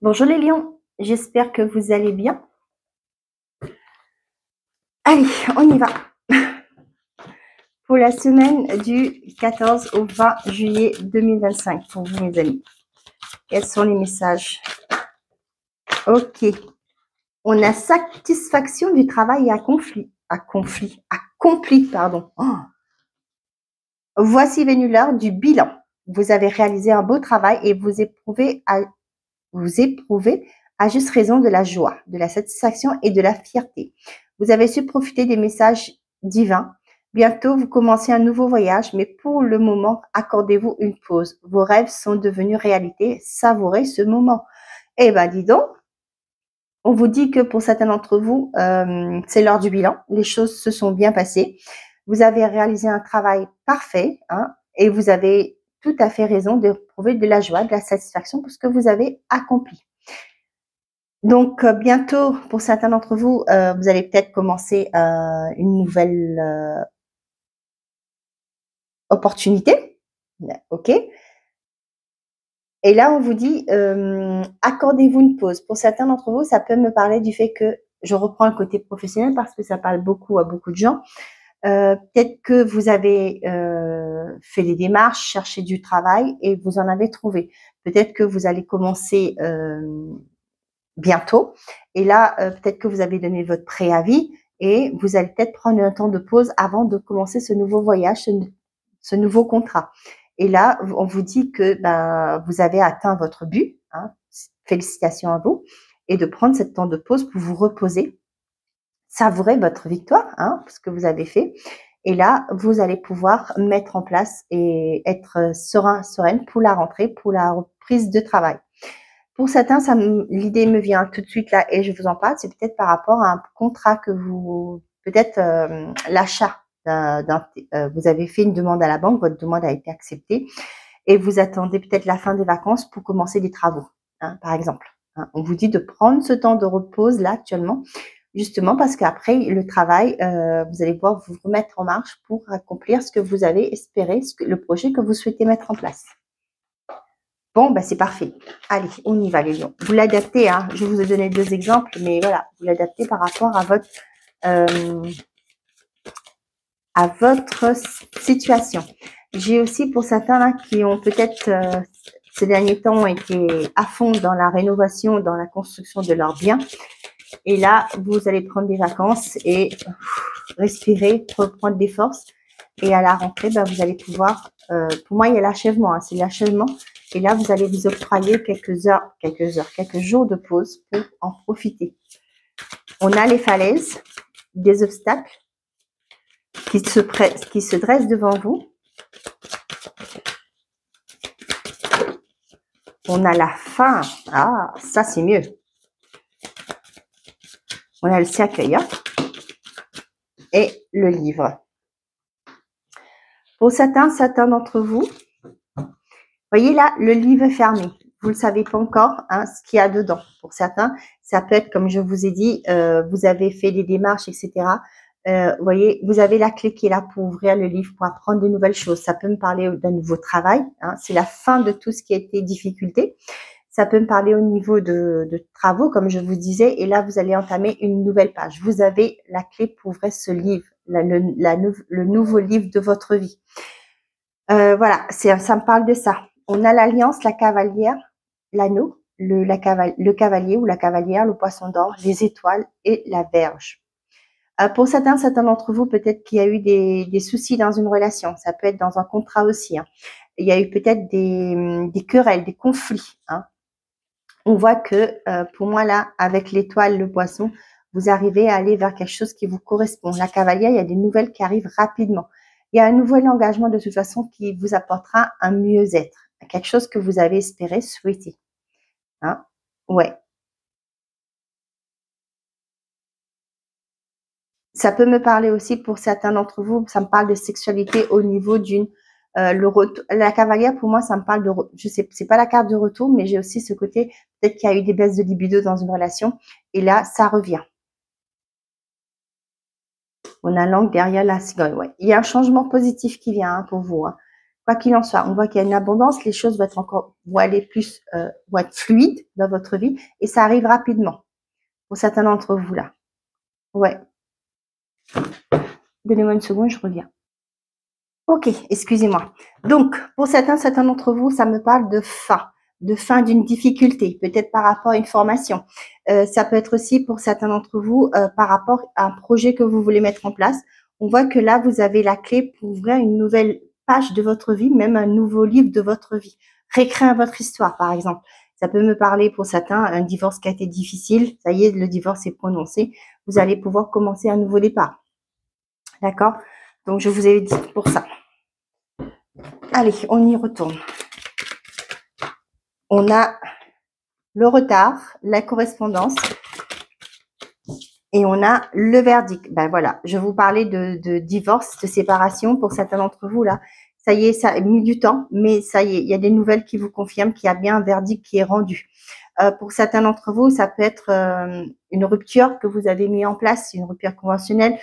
Bonjour les lions, j'espère que vous allez bien. Allez, on y va. Pour la semaine du 14 au 20 juillet 2025, pour vous mes amis. Quels sont les messages? Ok. On a satisfaction du travail accompli. Pardon. Oh. Voici venu l'heure du bilan. Vous avez réalisé un beau travail et vous éprouvez à juste raison de la joie, de la satisfaction et de la fierté. Vous avez su profiter des messages divins. Bientôt, vous commencez un nouveau voyage, mais pour le moment, accordez-vous une pause. Vos rêves sont devenus réalité. Savourez ce moment. Eh ben, dis donc, on vous dit que pour certains d'entre vous, c'est l'heure du bilan. Les choses se sont bien passées. Vous avez réalisé un travail parfait, hein, et vous avez tout à fait raison d'éprouver de la joie, de la satisfaction pour ce que vous avez accompli. Donc, bientôt, pour certains d'entre vous, vous allez peut-être commencer une nouvelle opportunité. OK. Et là, on vous dit, accordez-vous une pause. Pour certains d'entre vous, ça peut me parler du fait que je reprends le côté professionnel parce que ça parle beaucoup à beaucoup de gens. Peut-être que vous avez fait des démarches, cherché du travail et vous en avez trouvé. Peut-être que vous allez commencer bientôt. Et là, peut-être que vous avez donné votre préavis et vous allez peut-être prendre un temps de pause avant de commencer ce nouveau voyage, ce nouveau contrat. Et là, on vous dit que vous avez atteint votre but. Hein, félicitations à vous. Et de prendre ce temps de pause pour vous reposer, savourer votre victoire, hein, ce que vous avez fait. Et là, vous allez pouvoir mettre en place et être sereine pour la rentrée, pour la reprise de travail. Pour certains, l'idée me vient tout de suite là et je vous en parle, c'est peut-être par rapport à un contrat que peut-être l'achat vous avez fait une demande à la banque, votre demande a été acceptée et vous attendez peut-être la fin des vacances pour commencer des travaux, hein, par exemple. Hein. On vous dit de prendre ce temps de repos là actuellement, justement parce qu'après le travail, vous allez pouvoir vous remettre en marche pour accomplir ce que vous avez espéré, le projet que vous souhaitez mettre en place. Bon, c'est parfait. Allez, on y va les lions. Vous l'adaptez, hein. Je vous ai donné 2 exemples, mais voilà, vous l'adaptez par rapport à votre situation. J'ai aussi pour certains là qui ont peut-être ces derniers temps été à fond dans la rénovation, dans la construction de leurs biens. Et là, vous allez prendre des vacances et respirer, reprendre des forces. Et à la rentrée, vous allez pouvoir, pour moi, il y a l'achèvement, hein, c'est l'achèvement. Et là, vous allez vous octroyer quelques jours de pause pour en profiter. On a les falaises, des obstacles qui se dressent devant vous. On a la faim. Ah, ça, c'est mieux. On a le cercueil et le livre. Pour certains d'entre vous, voyez là, le livre fermé. Vous ne le savez pas encore, hein, ce qu'il y a dedans. Pour certains, ça peut être, comme je vous ai dit, vous avez fait des démarches, etc. Vous voyez, vous avez la clé qui est là pour ouvrir le livre, pour apprendre de nouvelles choses. Ça peut me parler d'un nouveau travail. Hein, c'est la fin de tout ce qui a été difficulté. Ça peut me parler au niveau de travaux, comme je vous disais. Et là, vous allez entamer une nouvelle page. Vous avez la clé pour ouvrir ce livre, le nouveau livre de votre vie. Voilà, ça me parle de ça. On a l'alliance, la cavalière, l'anneau, le cavalier ou la cavalière, le poisson d'or, les étoiles et la verge. Pour certains d'entre vous, peut-être qu'il y a eu des soucis dans une relation. Ça peut être dans un contrat aussi. Hein. Il y a eu peut-être des querelles, des conflits. Hein. On voit que pour moi là, avec l'étoile, le poisson, vous arrivez à aller vers quelque chose qui vous correspond. La cavalière, il y a des nouvelles qui arrivent rapidement. Il y a un nouvel engagement de toute façon qui vous apportera un mieux-être, quelque chose que vous avez espéré, souhaité. Hein? Ouais. Ça peut me parler aussi pour certains d'entre vous, ça me parle de sexualité au niveau d'une la cavalière, pour moi, ça me parle de, je sais, c'est pas la carte de retour, mais j'ai aussi ce côté, peut-être qu'il y a eu des baisses de libido dans une relation, et là, ça revient. On a l'angle derrière la cigogne, ouais. Il y a un changement positif qui vient pour vous. Hein. Quoi qu'il en soit, on voit qu'il y a une abondance, les choses vont aller plus, vont être fluides dans votre vie et ça arrive rapidement pour certains d'entre vous là. Ouais. Donnez-moi une seconde, je reviens. Ok, excusez-moi. Donc, pour certains d'entre vous, ça me parle de fin d'une difficulté, peut-être par rapport à une formation. Ça peut être aussi pour certains d'entre vous par rapport à un projet que vous voulez mettre en place. On voit que là, vous avez la clé pour ouvrir une nouvelle page de votre vie, même un nouveau livre de votre vie. Réécrire votre histoire, par exemple. Ça peut me parler pour certains, un divorce qui a été difficile. Ça y est, le divorce est prononcé. Vous allez pouvoir commencer un nouveau départ. D'accord? Donc, je vous ai dit pour ça. Allez, on y retourne. On a le retard, la correspondance et on a le verdict. Ben voilà, je vous parlais de divorce, de séparation pour certains d'entre vous là. Ça y est, ça a mis du temps, mais ça y est, il y a des nouvelles qui vous confirment qu'il y a bien un verdict qui est rendu. Pour certains d'entre vous, ça peut être une rupture que vous avez mis en place, une rupture conventionnelle.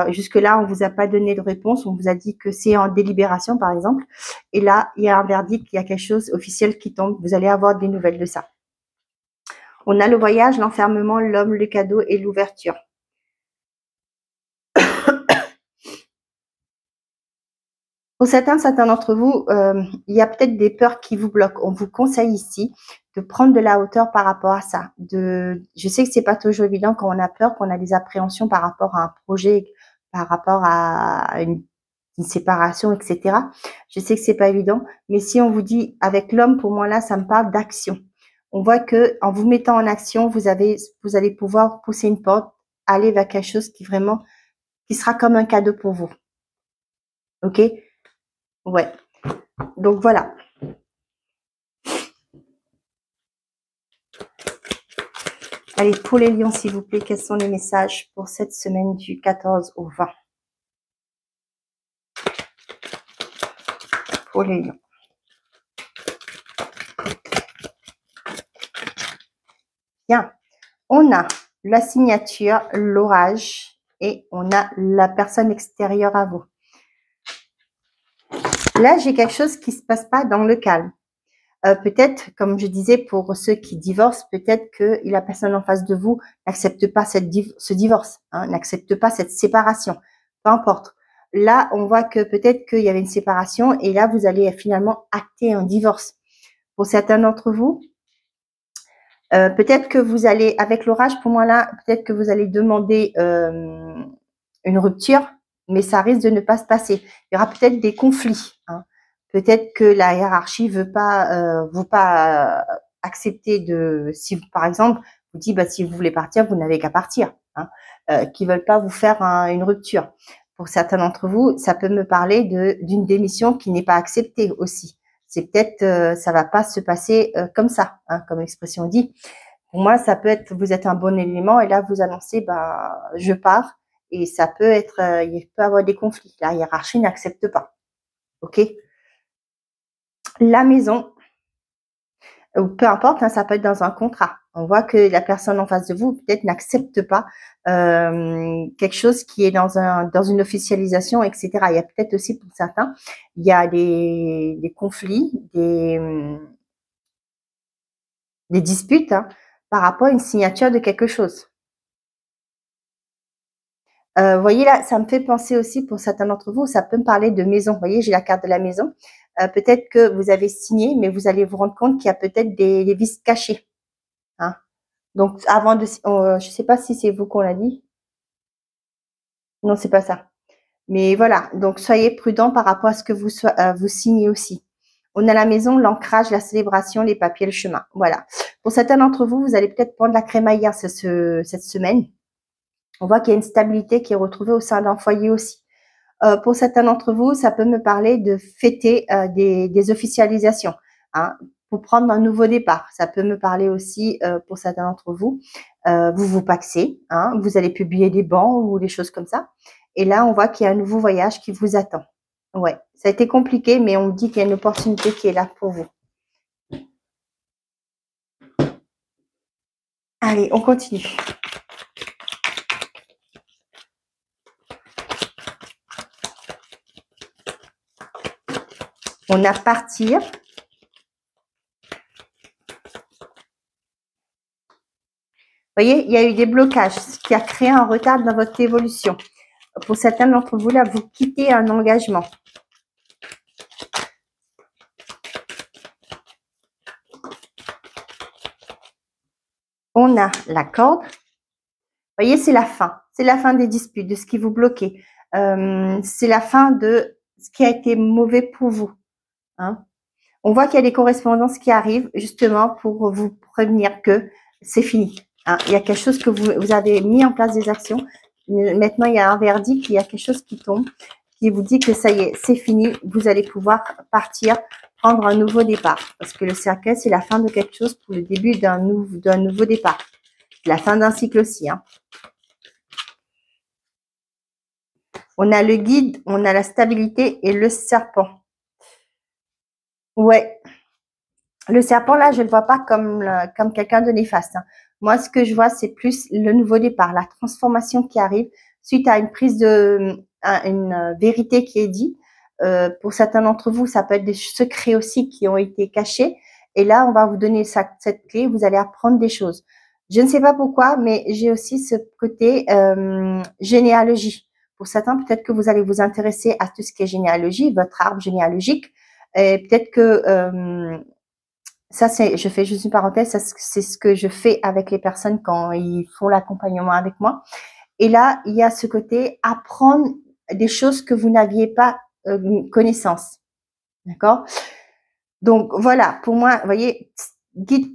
Jusque-là, on vous a pas donné de réponse, on vous a dit que c'est en délibération, par exemple. Et là, il y a un verdict, il y a quelque chose officiel qui tombe. Vous allez avoir des nouvelles de ça. On a le voyage, l'enfermement, l'homme, le cadeau et l'ouverture. Pour certains d'entre vous, il y a peut-être des peurs qui vous bloquent. On vous conseille ici de prendre de la hauteur par rapport à ça. Je sais que c'est pas toujours évident quand on a peur, qu'on a des appréhensions par rapport à un projet, par rapport à une séparation, etc. Je sais que c'est pas évident, mais si on vous dit avec l'homme, pour moi là, ça me parle d'action. On voit que en vous mettant en action, vous allez pouvoir pousser une porte, aller vers quelque chose qui sera comme un cadeau pour vous. Ok? Ouais. Donc voilà. Allez, pour les lions, s'il vous plaît, quels sont les messages pour cette semaine du 14 au 20? Pour les lions. Bien. On a la signature, l'orage et on a la personne extérieure à vous. Là, j'ai quelque chose qui se passe pas dans le calme. Peut-être, comme je disais, pour ceux qui divorcent, peut-être que la personne en face de vous n'accepte pas ce divorce, hein, n'accepte pas cette séparation. Peu importe. Là, on voit que peut-être qu'il y avait une séparation et là, vous allez finalement acter un divorce. Pour certains d'entre vous, peut-être que vous allez, avec l'orage, pour moi là, peut-être que vous allez demander une rupture, mais ça risque de ne pas se passer. Il y aura peut-être des conflits. Hein. Peut-être que la hiérarchie veut pas accepter si par exemple vous dit si vous voulez partir, vous n'avez qu'à partir. Hein. Qui veulent pas vous faire une rupture. Pour certains d'entre vous, ça peut me parler d'une démission qui n'est pas acceptée aussi. C'est peut-être ça va pas se passer comme ça, hein, comme l'expression dit. Pour moi, ça peut être vous êtes un bon élément et là vous annoncez je pars et ça peut être il peut y avoir des conflits. La hiérarchie n'accepte pas. Ok. La maison, ou peu importe, hein, ça peut être dans un contrat. On voit que la personne en face de vous peut-être n'accepte pas quelque chose qui est dans une officialisation, etc. Il y a peut-être aussi pour certains, il y a des conflits, des disputes par rapport à une signature de quelque chose. Vous voyez là, ça me fait penser aussi pour certains d'entre vous, ça peut me parler de maison. Vous voyez, j'ai la carte de la maison. Peut-être que vous avez signé, mais vous allez vous rendre compte qu'il y a peut-être des vices cachés. Hein. Donc, avant de, je sais pas si c'est vous qu'on l'a dit. Non, c'est pas ça. Mais voilà. Donc, soyez prudents par rapport à ce que vous signez aussi. On a la maison, l'ancrage, la célébration, les papiers, le chemin. Voilà. Pour certains d'entre vous, vous allez peut-être prendre la crémaillère cette semaine. On voit qu'il y a une stabilité qui est retrouvée au sein d'un foyer aussi. Pour certains d'entre vous, ça peut me parler de fêter des officialisations, hein, pour prendre un nouveau départ. Ça peut me parler aussi, pour certains d'entre vous, vous paxez, hein, vous allez publier des bancs ou des choses comme ça. Et là, on voit qu'il y a un nouveau voyage qui vous attend. Ouais, ça a été compliqué, mais on me dit qu'il y a une opportunité qui est là pour vous. Allez, on continue. On a partir. Vous voyez, il y a eu des blocages, ce qui a créé un retard dans votre évolution. Pour certains d'entre vous, là, vous quittez un engagement. On a la corde. Vous voyez, c'est la fin. C'est la fin des disputes, de ce qui vous bloquait. C'est la fin de ce qui a été mauvais pour vous. Hein. On voit qu'il y a des correspondances qui arrivent justement pour vous prévenir que c'est fini. Hein. Il y a quelque chose que vous avez mis en place des actions. Maintenant, il y a un verdict, il y a quelque chose qui tombe, qui vous dit que ça y est, c'est fini. Vous allez pouvoir partir, prendre un nouveau départ. Parce que le cercueil, c'est la fin de quelque chose pour le début d'un nouveau départ. La fin d'un cycle aussi. Hein. On a le guide, on a la stabilité et le serpent. Ouais. Le serpent, là, je ne le vois pas comme quelqu'un de néfaste. Hein. Moi, ce que je vois, c'est plus le nouveau départ, la transformation qui arrive suite à une prise une vérité qui est dite. Pour certains d'entre vous, ça peut être des secrets aussi qui ont été cachés. Et là, on va vous donner cette clé, vous allez apprendre des choses. Je ne sais pas pourquoi, mais j'ai aussi ce côté généalogie. Pour certains, peut-être que vous allez vous intéresser à tout ce qui est généalogie, votre arbre généalogique. Et peut-être que ça, je fais juste une parenthèse, c'est ce que je fais avec les personnes quand ils font l'accompagnement avec moi. Et là, il y a ce côté apprendre des choses que vous n'aviez pas connaissance. D'accord? Donc, voilà, pour moi, vous voyez, guide,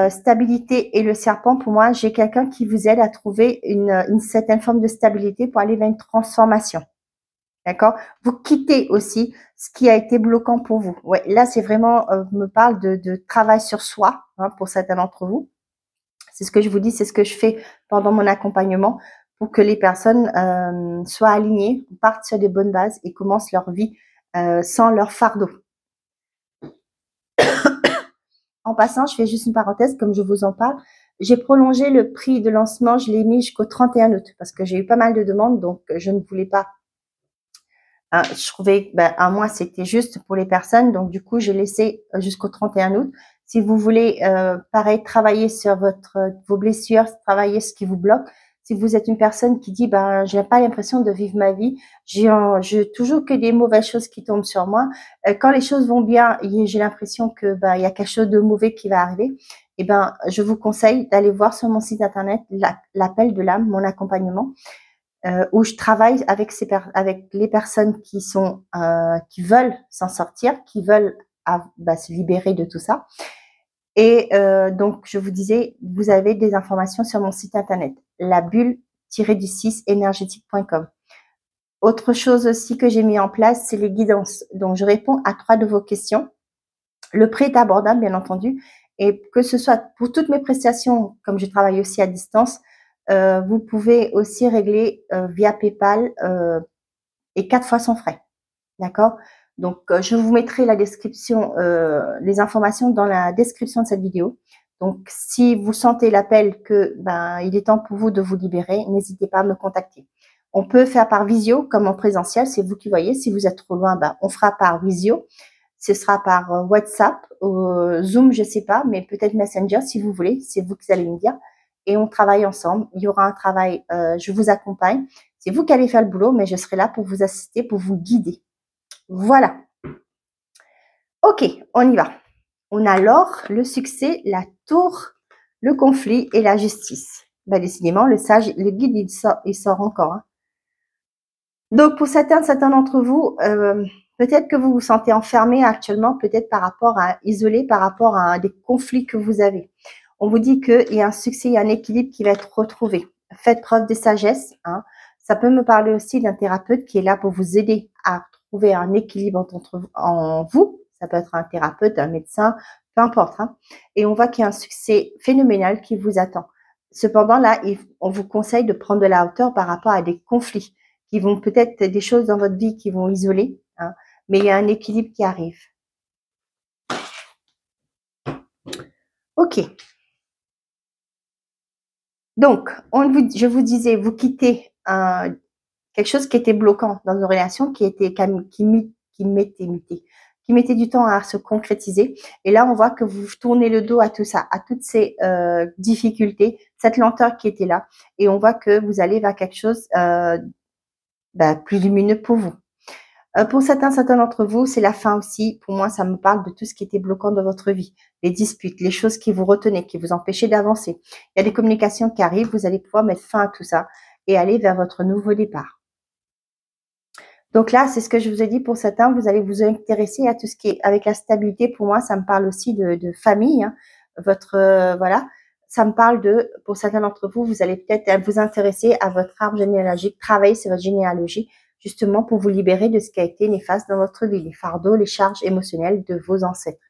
stabilité et le serpent, pour moi, j'ai quelqu'un qui vous aide à trouver une certaine forme de stabilité pour aller vers une transformation. D'accord? Vous quittez aussi ce qui a été bloquant pour vous. Ouais, là, c'est vraiment, me parle de travail sur soi, hein, pour certains d'entre vous. C'est ce que je vous dis, c'est ce que je fais pendant mon accompagnement pour que les personnes soient alignées, partent sur des bonnes bases et commencent leur vie sans leur fardeau. En passant, je fais juste une parenthèse, comme je vous en parle. J'ai prolongé le prix de lancement, je l'ai mis jusqu'au 31 août parce que j'ai eu pas mal de demandes, donc je ne voulais pas. Je trouvais que un mois, c'était juste pour les personnes. Donc, du coup, j'ai laissé jusqu'au 31 août. Si vous voulez, pareil, travailler sur vos blessures, travailler ce qui vous bloque. Si vous êtes une personne qui dit, je n'ai pas l'impression de vivre ma vie, j'ai toujours que des mauvaises choses qui tombent sur moi. Quand les choses vont bien, j'ai l'impression que il y a quelque chose de mauvais qui va arriver. Et je vous conseille d'aller voir sur mon site internet l'appel de l'âme, mon accompagnement. Où je travaille avec les personnes qui veulent s'en sortir, qui veulent se libérer de tout ça. Et donc, je vous disais, vous avez des informations sur mon site internet, la bulle-du-6 énergétique.com. Autre chose aussi que j'ai mis en place, c'est les guidances. Donc, je réponds à 3 de vos questions. Le prix est abordable, bien entendu. Et que ce soit pour toutes mes prestations, comme je travaille aussi à distance, vous pouvez aussi régler via PayPal et 4 fois sans frais. D'accord? Donc, je vous mettrai la description, les informations dans la description de cette vidéo. Donc, si vous sentez l'appel que il est temps pour vous de vous libérer, n'hésitez pas à me contacter. On peut faire par visio comme en présentiel, c'est vous qui voyez. Si vous êtes trop loin, on fera par visio. Ce sera par WhatsApp, Zoom, je sais pas, mais peut-être Messenger si vous voulez. C'est vous qui allez me dire. Et on travaille ensemble. Il y aura un travail, je vous accompagne. C'est vous qui allez faire le boulot, mais je serai là pour vous assister, pour vous guider. Voilà. Ok, on y va. On a l'or, le succès, la tour, le conflit et la justice. Décidément, le sage, le guide, il sort encore. Hein. Donc, pour certains d'entre vous, peut-être que vous vous sentez enfermé actuellement, peut-être isolé par rapport à des conflits que vous avez. On vous dit qu'il y a un succès, il y a un équilibre qui va être retrouvé. Faites preuve de sagesse. Hein. Ça peut me parler aussi d'un thérapeute qui est là pour vous aider à trouver un équilibre en vous. Ça peut être un thérapeute, un médecin, peu importe. Hein. Et on voit qu'il y a un succès phénoménal qui vous attend. Cependant, là, on vous conseille de prendre de la hauteur par rapport à des conflits qui vont peut-être des choses dans votre vie qui vont isoler, hein, mais il y a un équilibre qui arrive. Ok. Donc, je vous disais, vous quittez quelque chose qui était bloquant dans une relation, qui m'était qui mettait du temps à se concrétiser. Et là, on voit que vous tournez le dos à tout ça, à toutes ces difficultés, cette lenteur qui était là. Et on voit que vous allez vers quelque chose plus lumineux pour vous. Pour certains d'entre vous, c'est la fin aussi. Pour moi, ça me parle de tout ce qui était bloquant dans votre vie. Les disputes, les choses qui vous retenaient, qui vous empêchaient d'avancer. Il y a des communications qui arrivent, vous allez pouvoir mettre fin à tout ça et aller vers votre nouveau départ. Donc là, c'est ce que je vous ai dit pour certains, vous allez vous intéresser à tout ce qui est avec la stabilité. Pour moi, ça me parle aussi de famille. Hein. Voilà, ça me parle pour certains d'entre vous, vous allez peut-être vous intéresser à votre arbre généalogique, travailler sur votre généalogie, justement pour vous libérer de ce qui a été néfaste dans votre vie, les fardeaux, les charges émotionnelles de vos ancêtres.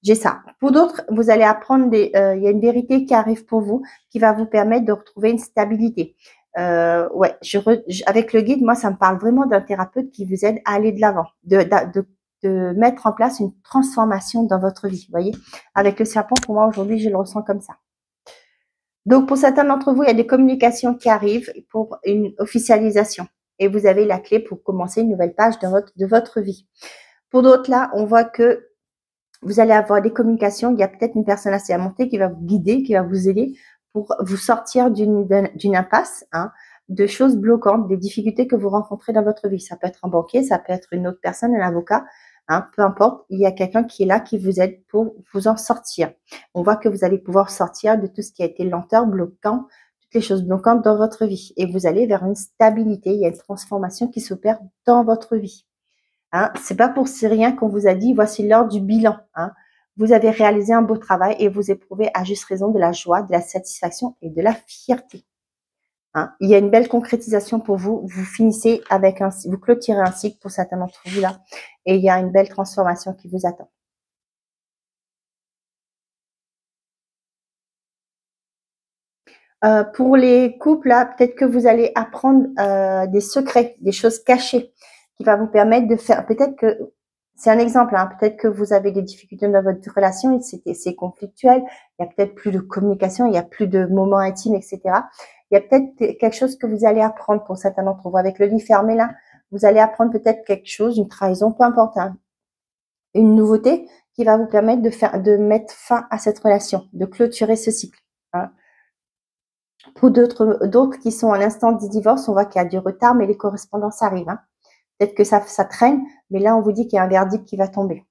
J'ai ça. Pour d'autres, vous allez apprendre il y a une vérité qui arrive pour vous, qui va vous permettre de retrouver une stabilité. Avec le guide, moi, ça me parle vraiment d'un thérapeute qui vous aide à aller de l'avant, de mettre en place une transformation dans votre vie. Vous voyez, avec le serpent, pour moi, aujourd'hui, je le ressens comme ça. Donc, pour certains d'entre vous, il y a des communications qui arrivent pour une officialisation. Et vous avez la clé pour commencer une nouvelle page de votre vie. Pour d'autres, là, on voit que vous allez avoir des communications. Il y a peut-être une personne assez montée qui va vous guider, qui va vous aider pour vous sortir d'une impasse, hein, de choses bloquantes, des difficultés que vous rencontrez dans votre vie. Ça peut être un banquier, ça peut être une autre personne, un avocat, hein, peu importe. Il y a quelqu'un qui est là, qui vous aide pour vous en sortir. On voit que vous allez pouvoir sortir de tout ce qui a été lenteur, bloquant, toutes les choses bloquantes dans votre vie. Et vous allez vers une stabilité. Il y a une transformation qui s'opère dans votre vie. Hein, c'est pas pour si rien qu'on vous a dit, voici l'heure du bilan. Hein. Vous avez réalisé un beau travail et vous éprouvez à juste raison de la joie, de la satisfaction et de la fierté. Hein. Il y a une belle concrétisation pour vous. Vous finissez vous clôturez un cycle pour certains d'entre vous là, et il y a une belle transformation qui vous attend. Pour les couples là, peut-être que vous allez apprendre des secrets, des choses cachées, qui va vous permettre de faire. Peut-être que c'est un exemple, hein, peut-être que vous avez des difficultés dans votre relation, c'est conflictuel, il y a peut-être plus de communication, il n'y a plus de moments intimes, etc. Il y a peut-être quelque chose que vous allez apprendre pour certains d'entre vous. Avec le lit fermé là, vous allez apprendre peut-être quelque chose, une trahison, peu importe, hein, une nouveauté qui va vous permettre de mettre fin à cette relation, de clôturer ce cycle. Hein. Pour d'autres qui sont à l'instant du divorce, on voit qu'il y a du retard, mais les correspondances arrivent. Hein. Peut-être que ça traîne, mais là, on vous dit qu'il y a un verdict qui va tomber.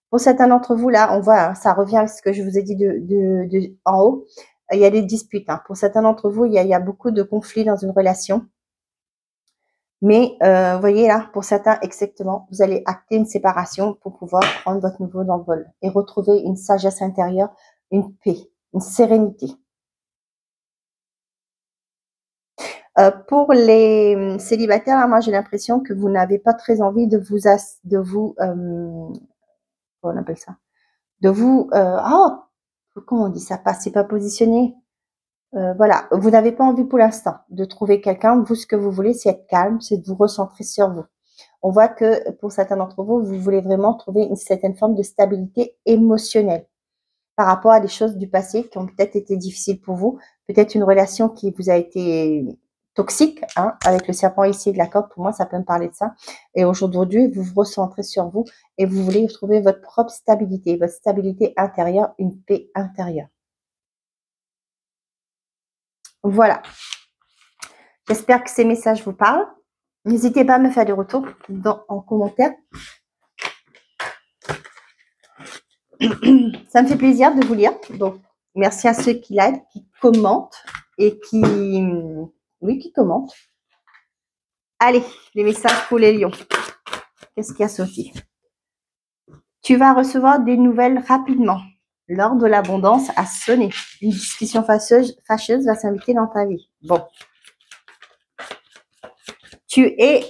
Pour certains d'entre vous, là, on voit, hein, ça revient à ce que je vous ai dit en haut. Il y a des disputes. Hein. Pour certains d'entre vous, il y a beaucoup de conflits dans une relation. Mais, vous voyez là, pour certains, exactement, vous allez acter une séparation pour pouvoir prendre votre nouveau envol et retrouver une sagesse intérieure, une paix, une sérénité. Pour les célibataires, là, moi j'ai l'impression que vous n'avez pas très envie comment on appelle ça, comment on dit ça, c'est pas positionné. Voilà, vous n'avez pas envie pour l'instant de trouver quelqu'un. Vous, ce que vous voulez, c'est être calme, c'est de vous recentrer sur vous. On voit que pour certains d'entre vous, vous voulez vraiment trouver une certaine forme de stabilité émotionnelle par rapport à des choses du passé qui ont peut-être été difficiles pour vous, peut-être une relation qui vous a été toxique, hein, avec le serpent ici de la corde, pour moi, ça peut me parler de ça. Et aujourd'hui, vous vous recentrez sur vous et vous voulez trouver votre propre stabilité, votre stabilité intérieure, une paix intérieure. Voilà. J'espère que ces messages vous parlent. N'hésitez pas à me faire des retours en commentaire. Ça me fait plaisir de vous lire. Donc, merci à ceux qui like, qui commentent et qui commentent. Allez, les messages pour les lions. Qu'est-ce qui a sauté? Tu vas recevoir des nouvelles rapidement. L'heure de l'abondance a sonné. Une discussion fâcheuse va s'inviter dans ta vie. Bon. Tu es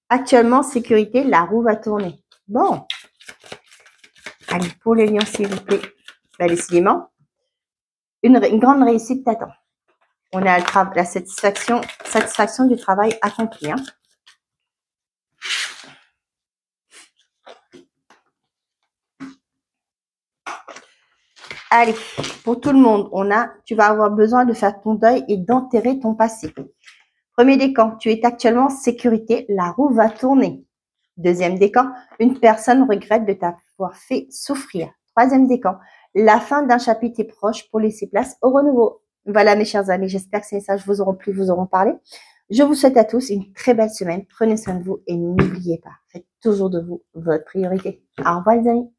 actuellement en sécurité. La roue va tourner. Bon. Allez, pour les lions, s'il vous plaît. Décidément, une grande réussite t'attend. On a la satisfaction du travail accompli. Hein. Allez, pour tout le monde, tu vas avoir besoin de faire ton deuil et d'enterrer ton passé. Premier décan, tu es actuellement en sécurité, la roue va tourner. Deuxième décan, une personne regrette de t'avoir fait souffrir. Troisième décan, la fin d'un chapitre est proche pour laisser place au renouveau. Voilà mes chers amis, j'espère que ces messages vous auront plu, vous auront parlé. Je vous souhaite à tous une très belle semaine. Prenez soin de vous et n'oubliez pas, faites toujours de vous votre priorité. Au revoir les amis.